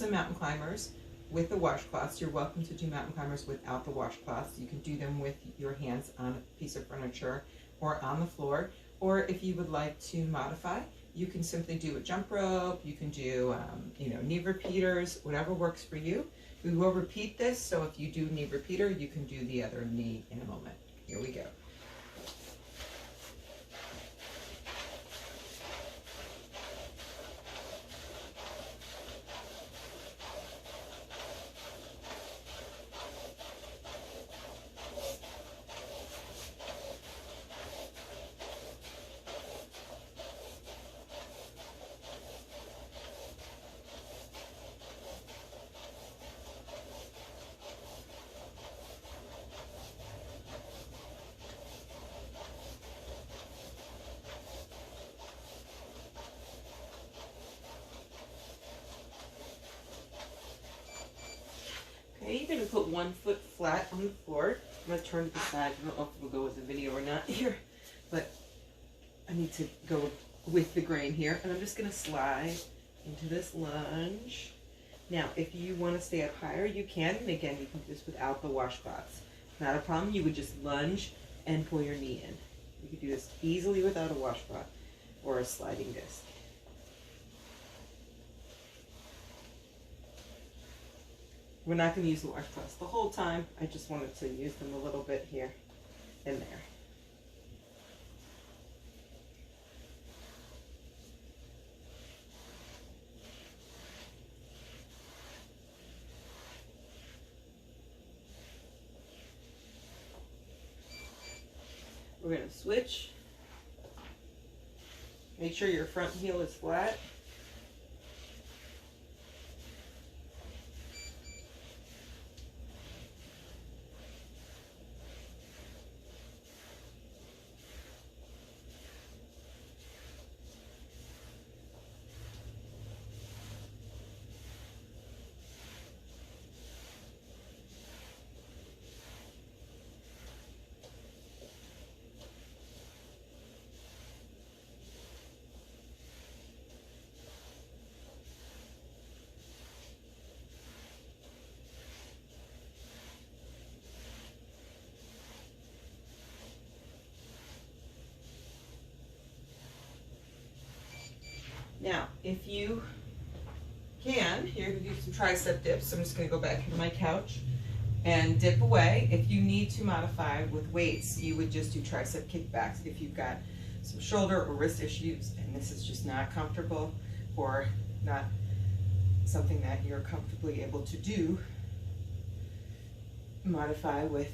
some mountain climbers with the washcloths. You're welcome to do mountain climbers without the washcloths. You can do them with your hands on a piece of furniture or on the floor. Or if you would like to modify, you can simply do a jump rope. You can do, knee repeaters, whatever works for you. We will repeat this, so if you do knee repeater, you can do the other knee in a moment. Here we go. Okay, you're going to put 1 foot flat on the floor. I'm going to turn to the side. I don't know if it'll go with the video or not here, but I need to go with the grain here. And I'm just going to slide into this lunge. Now, if you want to stay up higher, you can. And again, you can do this without the washcloths. Not a problem. You would just lunge and pull your knee in. You could do this easily without a washcloth or a sliding disc. We're not going to use the washcloths the whole time. I just wanted to use them a little bit here and there. We're going to switch. Make sure your front heel is flat. Now, if you can, here we do some tricep dips. I'm just going to go back into my couch and dip away. If you need to modify with weights, you would just do tricep kickbacks. If you've got some shoulder or wrist issues and this is just not comfortable or not something that you're comfortably able to do, modify with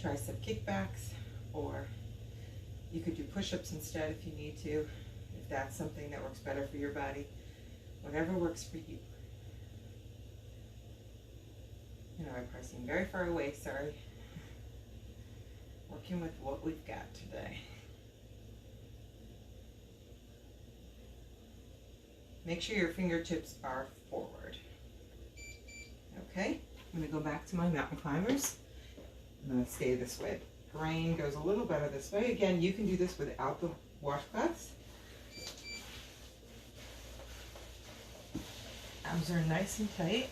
tricep kickbacks, or you could do push-ups instead if you need to. If that's something that works better for your body, whatever works for you. You know, I'm pressing very far away, sorry. Working with what we've got today. Make sure your fingertips are forward. Okay, I'm going to go back to my mountain climbers. I'm going to stay this way. Grain goes a little better this way. Again, you can do this without the washcloths. Arms are nice and tight.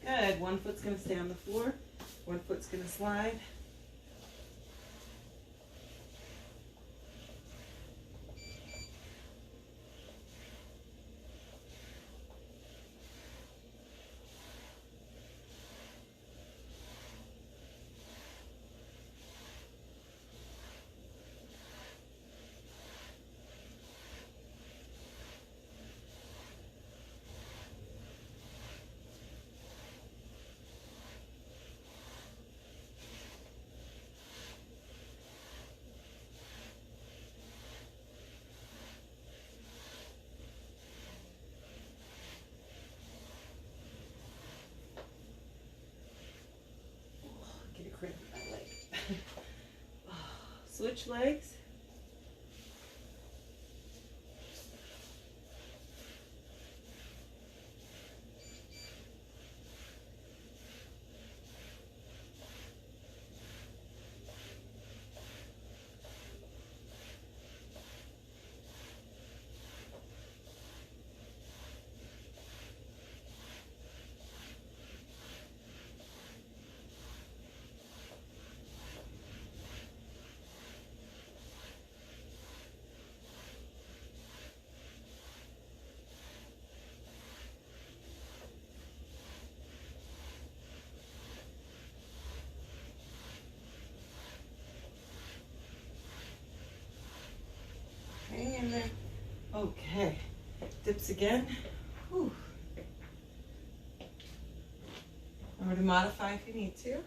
Good. One foot's going to stay on the floor. One foot's going to slide. switch legs. Hang in there. Okay, dips again. Whew. Remember to modify if you need to.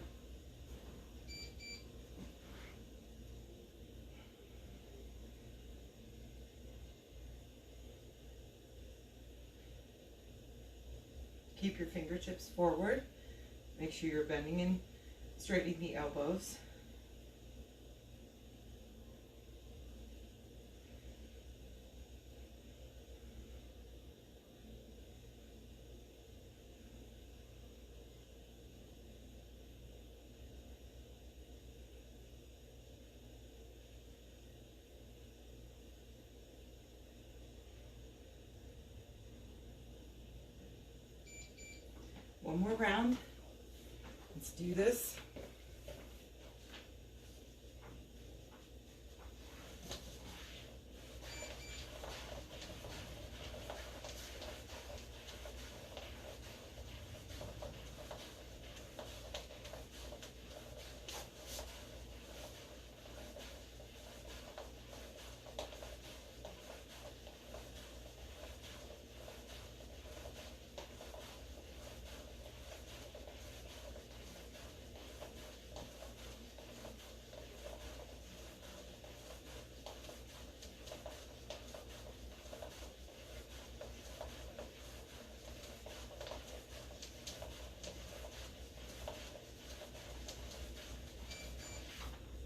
Keep your fingertips forward. Make sure you're bending and straightening the elbows. One more round. Let's do this.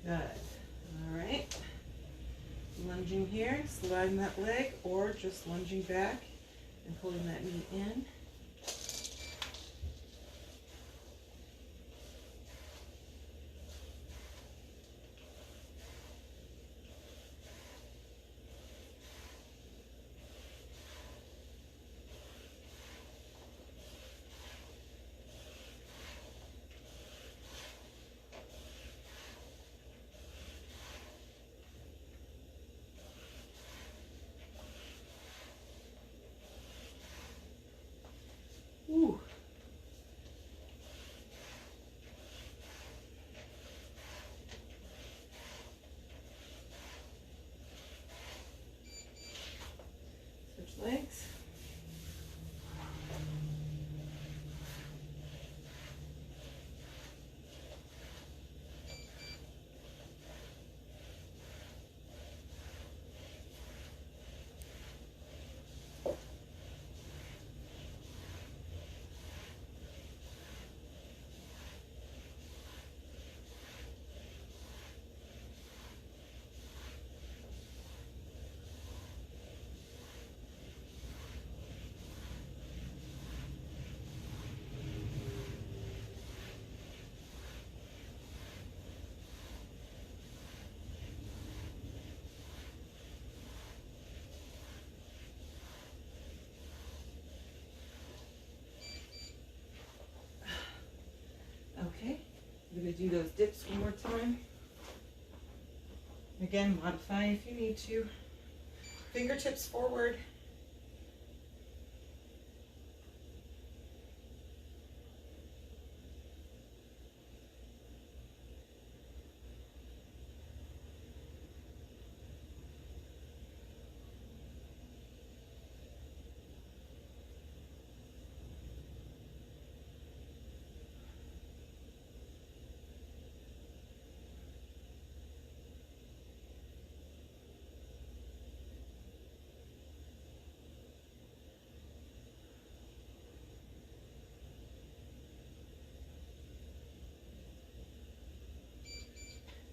Good. All right. Lunging here, sliding that leg, or just lunging back and pulling that knee in. Ooh. Switch legs. Okay, we're going to do those dips one more time. Again, modify if you need to. Fingertips forward.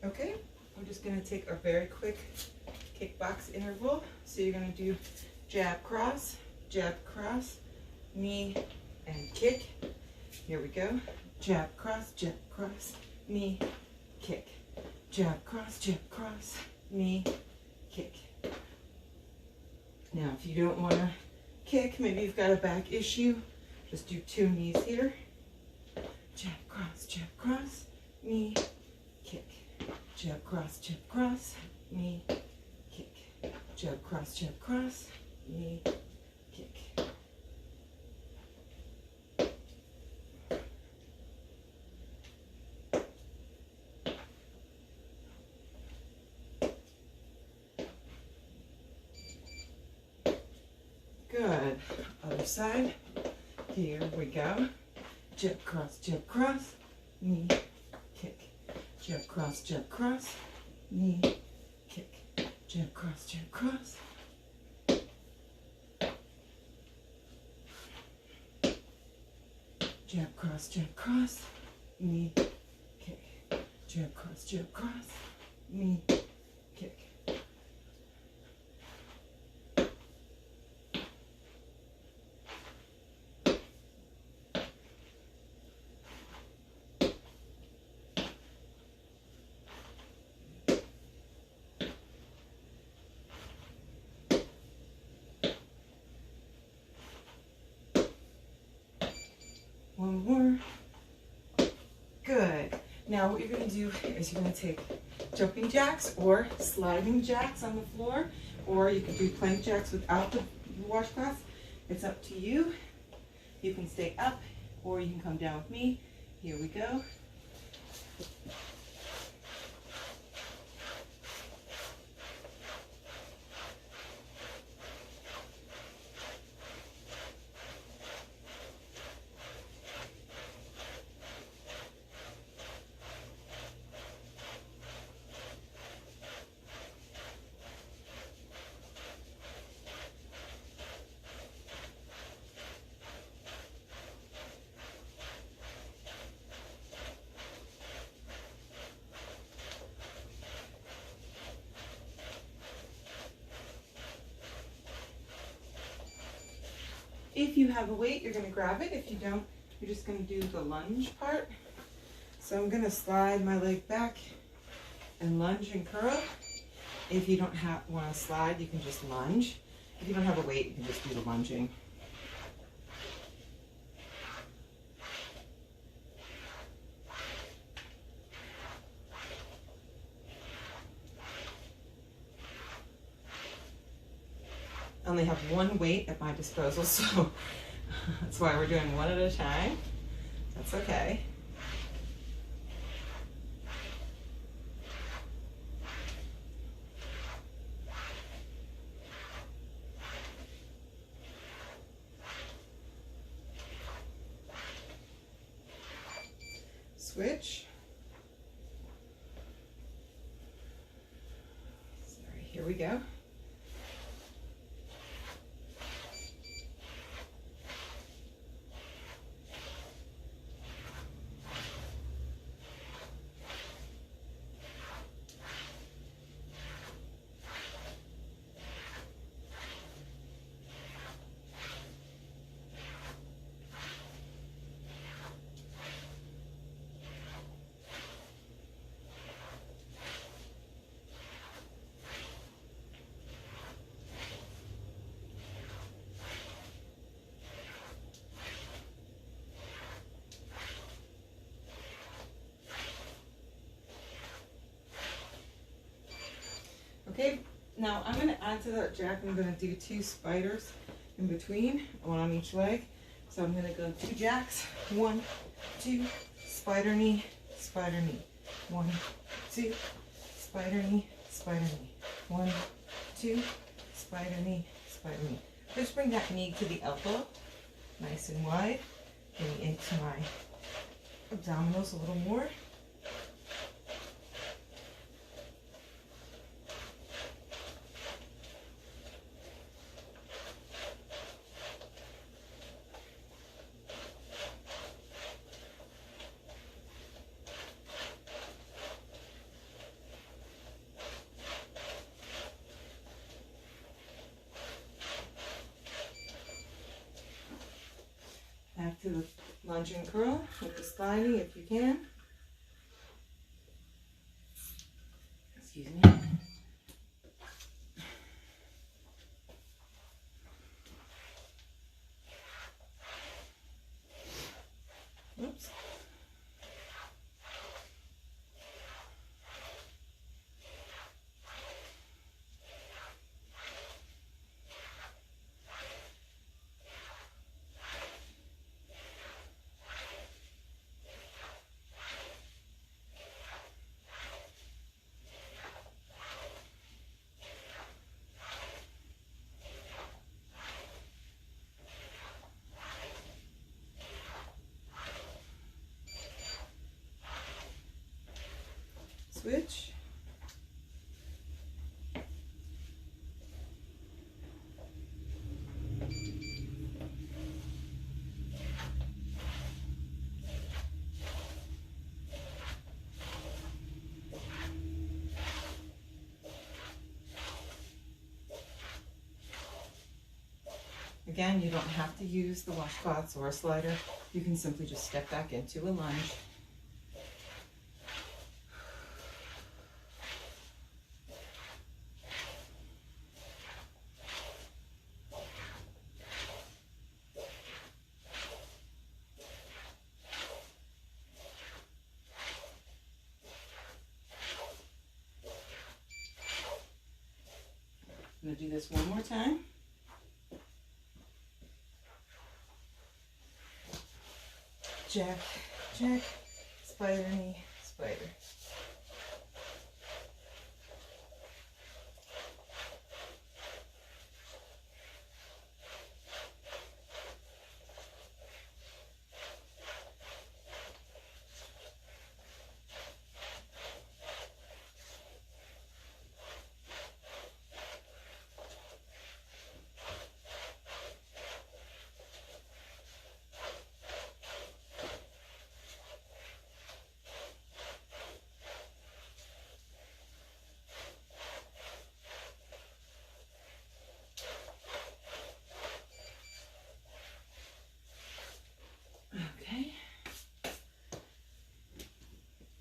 Okay, we're just going to take a very quick kickbox interval. So you're going to do jab, cross, knee, and kick. Here we go. Jab, cross, knee, kick. Jab, cross, knee, kick. Now, if you don't want to kick, maybe you've got a back issue, just do 2 knees here. Jab, cross, knee, kick. Jab, cross, knee, kick. Jab, cross, knee, kick. Good. Other side. Here we go. Jab, cross, knee, kick. Jab, cross, knee, kick. Jab, cross. Jab, cross, knee, kick. Jab, cross, knee, kick. One more. Good. Now what you're going to do is you're going to take jumping jacks or sliding jacks on the floor, or you can do plank jacks without the washcloth. It's up to you. You can stay up or you can come down with me. Here we go. If you have a weight, you're going to grab it. If you don't, you're just going to do the lunge part. So I'm going to slide my leg back and lunge and curl. If you don't want to slide, you can just lunge. If you don't have a weight, you can just do the lunging. I only have one weight at my disposal, so that's why we're doing one at a time. That's okay. Switch. Sorry, here we go. Okay, now I'm going to add to that jack. I'm going to do 2 spiders in between, one on each leg. So I'm going to go 2 jacks, 1, 2, spider knee, 1, 2, spider knee, 1, 2, spider knee. Just bring that knee to the elbow, nice and wide, getting into my abdominals a little more. to the lunge and curl with the sliding if you can. Excuse me. Oops. Switch. Again, you don't have to use the washcloths or a slider. You can simply just step back into a lunge. I'm going to do this one more time. Jack, jack, spider knee, spider.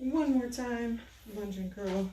One more time, lunge and curl.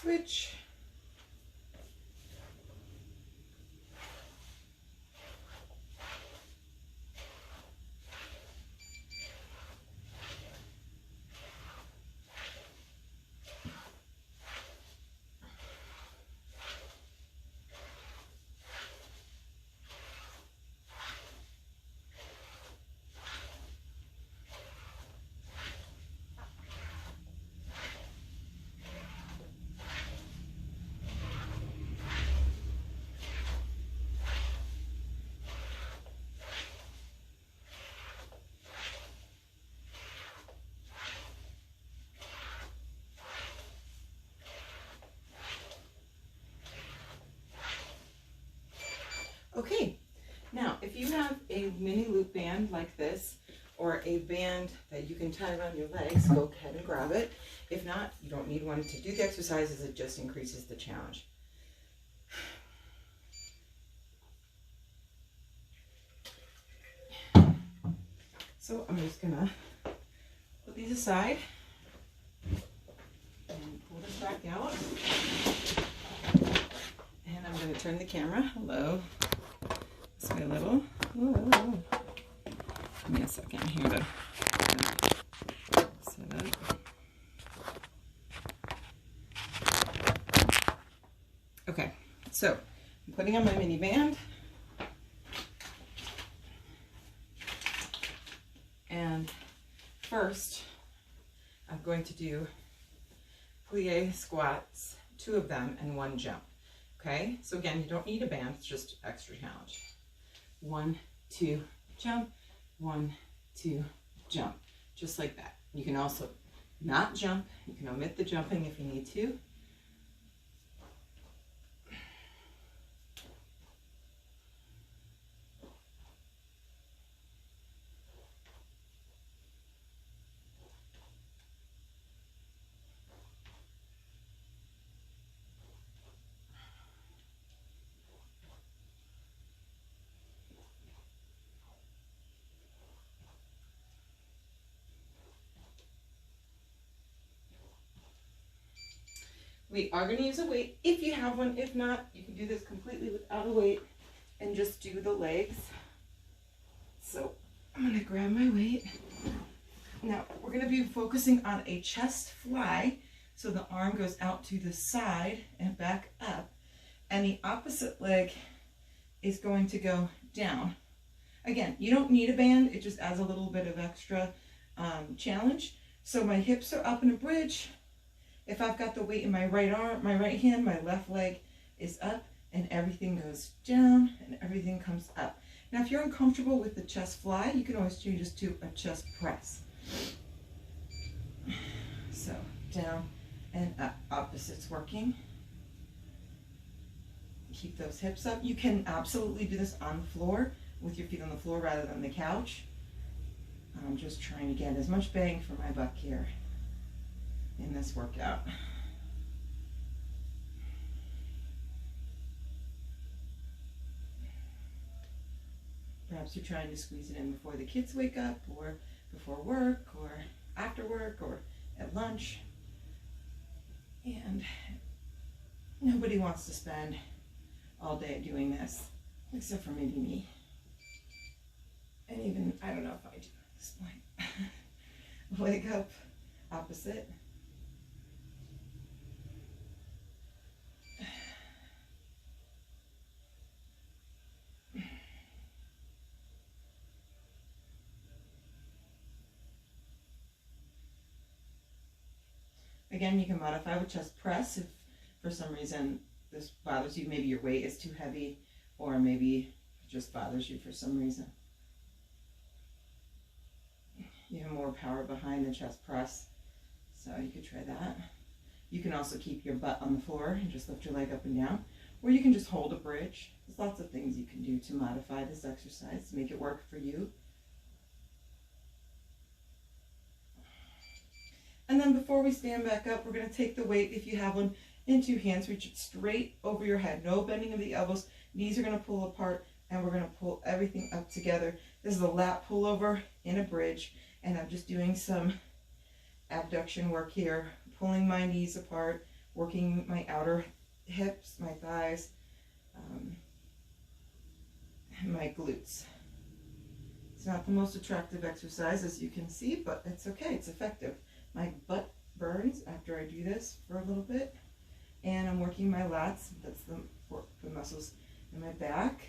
Switch. Okay, now if you have a mini loop band like this, or a band that you can tie around your legs, go ahead and grab it. If not, you don't need one to do the exercises, it just increases the challenge. So I'm just gonna put these aside and pull this back out. And I'm gonna turn the camera, hello, this way a little. Whoa. Give me a second here to set up. Okay, so I'm putting on my mini band. And first, going to do plie squats, 2 of them and 1 jump. Okay, so again, you don't need a band, it's just extra challenge. 1, 2, jump, 1, 2, jump, just like that. You can also not jump, you can omit the jumping if you need to. We are going to use a weight if you have one. If not, you can do this completely without a weight and just do the legs. So I'm going to grab my weight. Now we're going to be focusing on a chest fly. So the arm goes out to the side and back up. And the opposite leg is going to go down. Again, you don't need a band. It just adds a little bit of extra challenge. So my hips are up in a bridge. If I've got the weight in my right arm, my right hand, my left leg is up and everything goes down and everything comes up. Now, if you're uncomfortable with the chest fly, you can always change this to a chest press. So down and up, opposites working. Keep those hips up. You can absolutely do this on the floor with your feet on the floor rather than the couch. I'm just trying to get as much bang for my buck here in this workout. Perhaps you're trying to squeeze it in before the kids wake up, or before work, or after work, or at lunch. And nobody wants to spend all day doing this, except for maybe me. And even, I don't know if I do at this point. Leg up, opposite. Again, you can modify with chest press if for some reason this bothers you. Maybe your weight is too heavy, or maybe it just bothers you for some reason. You have more power behind the chest press, so you could try that. You can also keep your butt on the floor and just lift your leg up and down, or you can just hold a bridge. There's lots of things you can do to modify this exercise to make it work for you. And then before we stand back up, we're going to take the weight, if you have one, in 2 hands. Reach it straight over your head. No bending of the elbows. Knees are going to pull apart, and we're going to pull everything up together. This is a lat pullover in a bridge, and I'm just doing some abduction work here, pulling my knees apart, working my outer hips, my thighs, and my glutes. It's not the most attractive exercise, as you can see, but it's okay. It's effective. My butt burns after I do this for a little bit, and I'm working my lats. That's the muscles in my back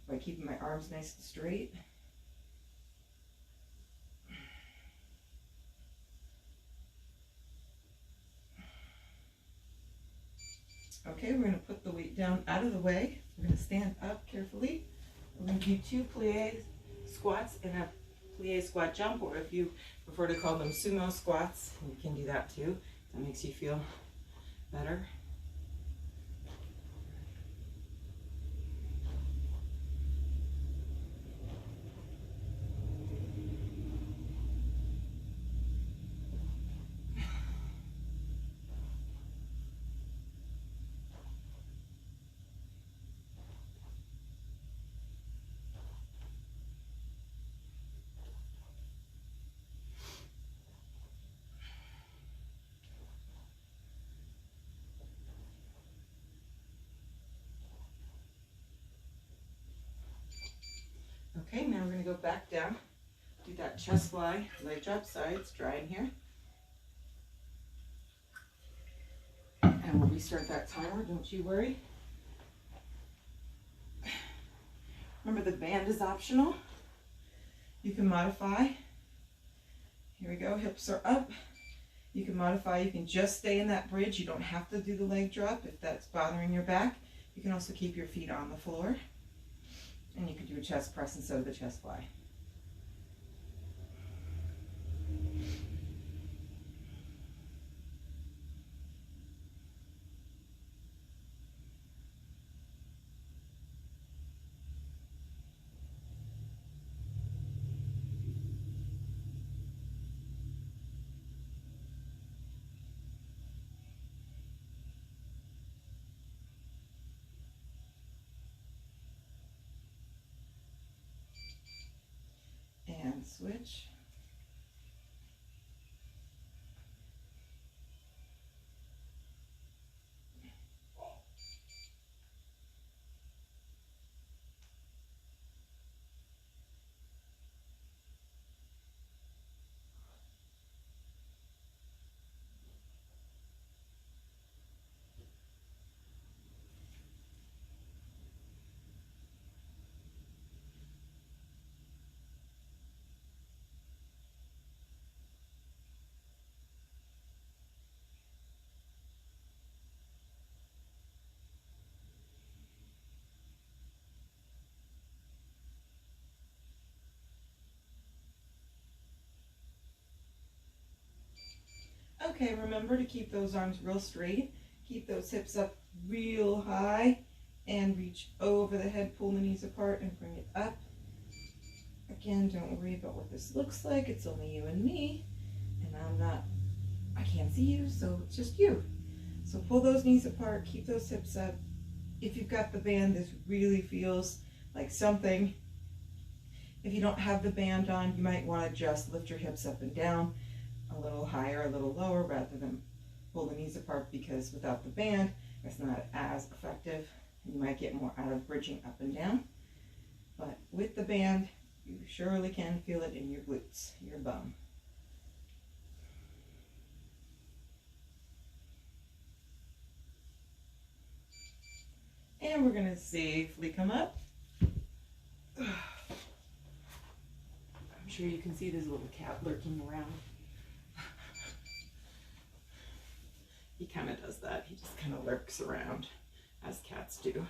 by keeping my arms nice and straight. Okay, we're going to put the weight down out of the way. We're going to stand up carefully. We're going to do 2 plie squats and a plie squat jump, or if you prefer to call them sumo squats, you can do that too. That makes you feel better. Okay, now we're going to go back down, do that chest fly, leg drop, sides, dry in here. And we'll restart that timer, don't you worry. Remember, the band is optional. You can modify Here we go, hips are up. You can modify, you can just stay in that bridge. You don't have to do the leg drop if that's bothering your back. You can also keep your feet on the floor. And you can do a chest press instead of the chest fly. And switch. Okay, remember to keep those arms real straight. Keep those hips up real high and reach over the head, pull the knees apart and bring it up. Again, don't worry about what this looks like. It's only you and me, and I can't see you, so it's just you. So pull those knees apart, keep those hips up. If you've got the band, this really feels like something. If you don't have the band on, you might want to just lift your hips up and down a little higher, a little lower, rather than pull the knees apart, because without the band, it's not as effective. You might get more out of bridging up and down. But with the band, you surely can feel it in your glutes, your bum. And we're going to safely come up. I'm sure you can see there's a little cat lurking around. He kind of does that. He just kind of lurks around, as cats do.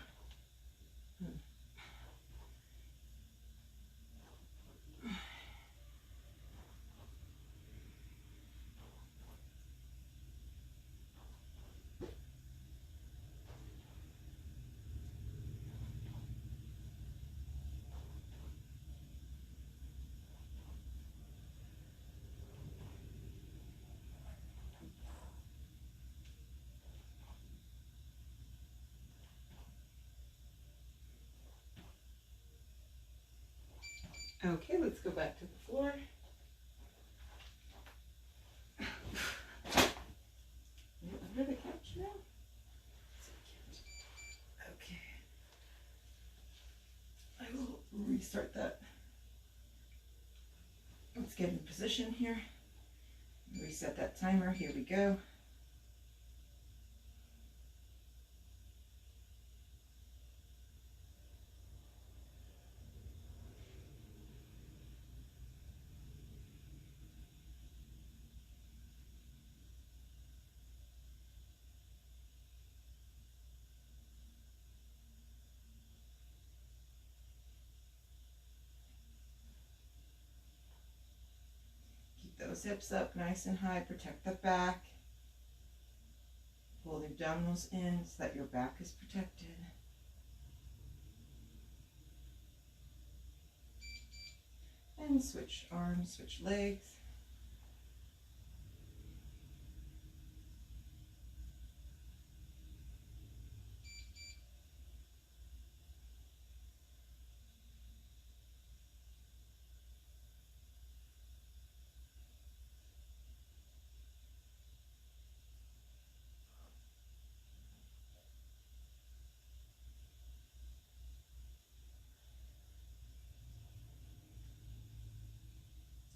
Okay, let's go back to the floor. You're under the couch now? So cute. Okay. I will restart that. Let's get in position here. Reset that timer. Here we go. Those hips up nice and high, protect the back. Pull the abdominals in so that your back is protected. And switch arms, switch legs.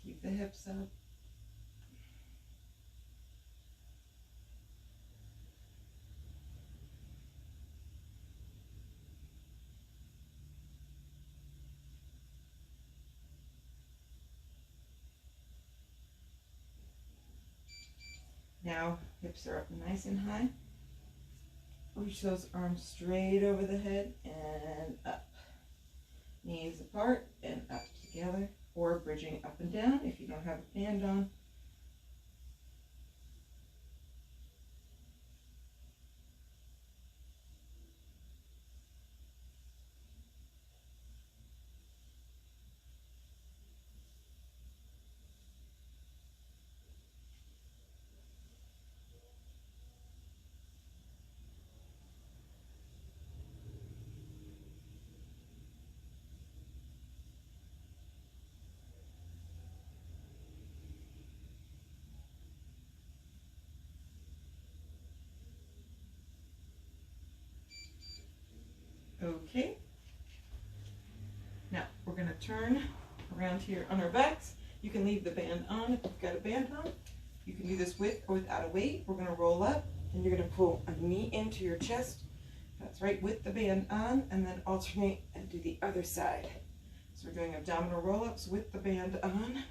Keep the hips up. Now hips are up nice and high. Reach those arms straight over the head and up. Knees apart and up together, or bridging up and down if you don't have a band on. Okay. Now we're going to turn around here on our backs. You can leave the band on if you've got a band on. You can do this with or without a weight. We're going to roll up and you're going to pull a knee into your chest. That's right, with the band on, and then alternate and do the other side. So we're doing abdominal roll-ups with the band on.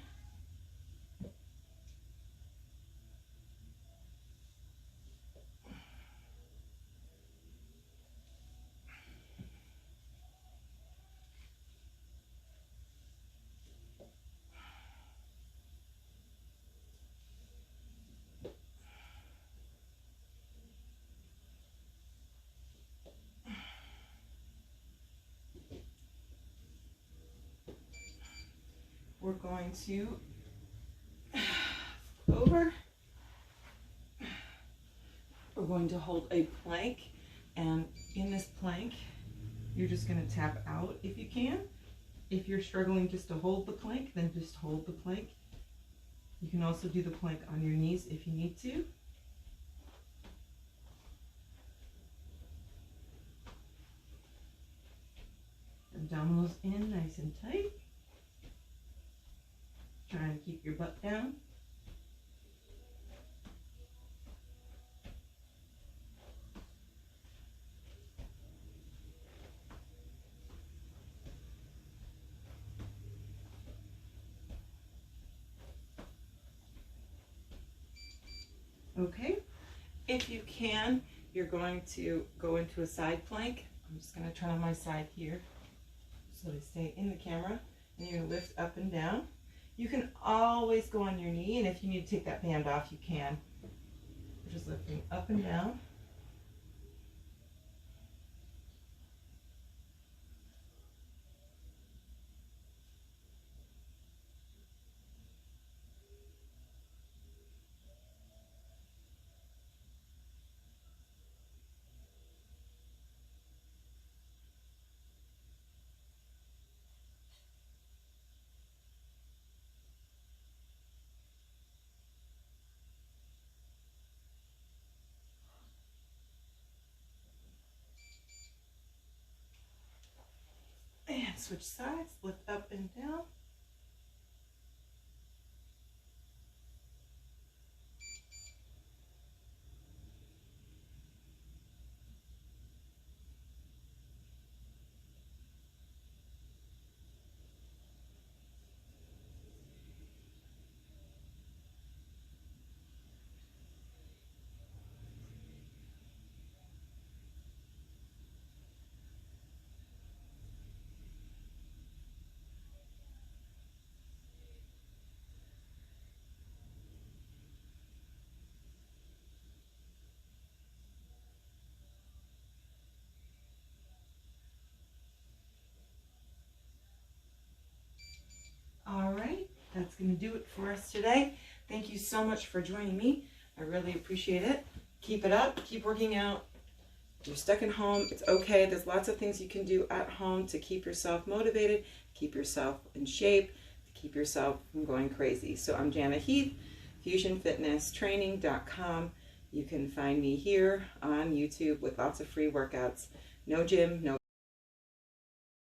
We're going to flip over. We're going to hold a plank, and in this plank, you're just going to tap out if you can. If you're struggling just to hold the plank, then just hold the plank. You can also do the plank on your knees if you need to. Abdominals in nice and tight. Trying to keep your butt down. Okay, if you can, you're going to go into a side plank. I'm just going to turn on my side here so I stay in the camera, and you're going to lift up and down. You can always go on your knee, and if you need to take that band off, you can. We're just lifting up and down. And switch sides, lift up and down. All right, that's going to do it for us today. Thank you so much for joining me. I really appreciate it. Keep it up. Keep working out. If you're stuck at home, it's okay. There's lots of things you can do at home to keep yourself motivated, keep yourself in shape, to keep yourself from going crazy. So I'm Jana Heath, FusionFitnessTraining.com. You can find me here on YouTube with lots of free workouts. No gym, no